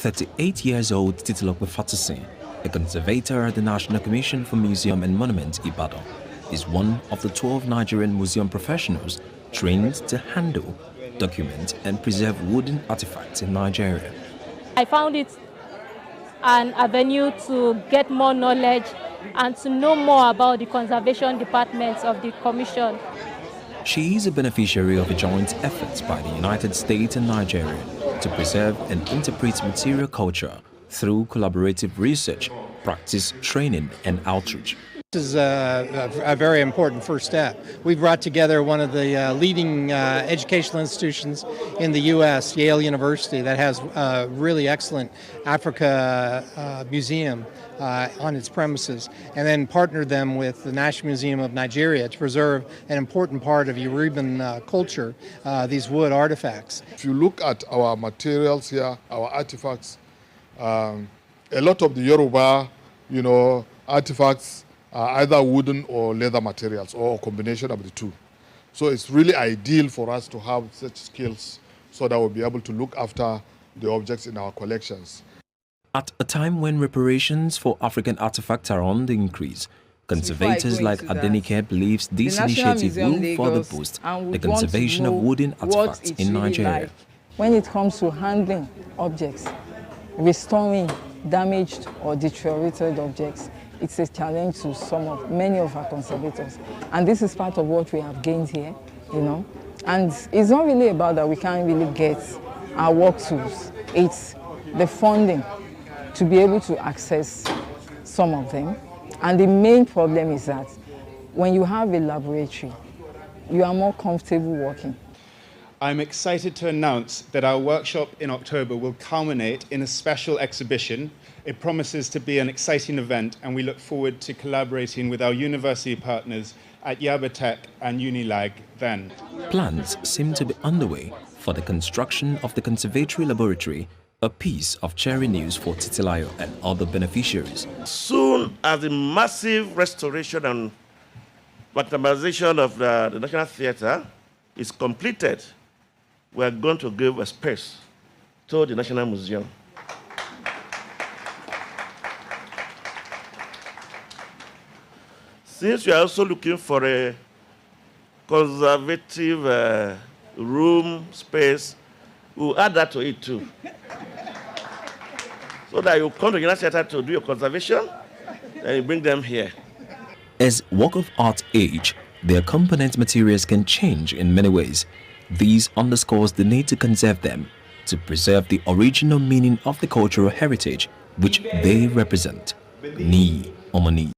38-years-old Titilope Fatusin, a conservator at the National Commission for Museum and Monuments Ibadan, is one of the 12 Nigerian museum professionals trained to handle, document and preserve wooden artifacts in Nigeria. I found it an avenue to get more knowledge and to know more about the conservation departments of the Commission. She is a beneficiary of a joint effort by the United States and Nigeria to preserve and interpret material culture through collaborative research, practice, training and outreach. This is a very important first step. We've brought together one of the leading educational institutions in the U.S., Yale University, that has a really excellent Africa museum on its premises, and then partnered them with the National Museum of Nigeria to preserve an important part of Yoruban culture, these wood artifacts. If you look at our materials here, our artifacts, a lot of the Yoruba, artifacts are either wooden or leather materials or a combination of the two. So it's really ideal for us to have such skills so that we'll be able to look after the objects in our collections. At a time when reparations for African artifacts are on the increase, conservators like Adenike believes this initiative will further boost the conservation of wooden artifacts in Nigeria. When it comes to handling objects, restoring damaged or deteriorated objects, it's a challenge to many of our conservators. And this is part of what we have gained here, And it's not really about that we can't really get our work tools. It's the funding to be able to access some of them. And the main problem is that when you have a laboratory, you are more comfortable working. I'm excited to announce that our workshop in October will culminate in a special exhibition. It promises to be an exciting event, and we look forward to collaborating with our university partners at Yaba Tech and Unilag then. Plans seem to be underway for the construction of the conservatory laboratory, a piece of cherry news for Titilayo and other beneficiaries. Soon as the massive restoration and modernization of the National Theatre is completed, we are going to give a space to the National Museum. Since we are also looking for a conservative room space, we'll add that to it too. So that you come to the United Theatre to do your conservation, and you bring them here. As work of art age, their component materials can change in many ways. This underscores the need to conserve them, to preserve the original meaning of the cultural heritage which they represent. Ni Omani.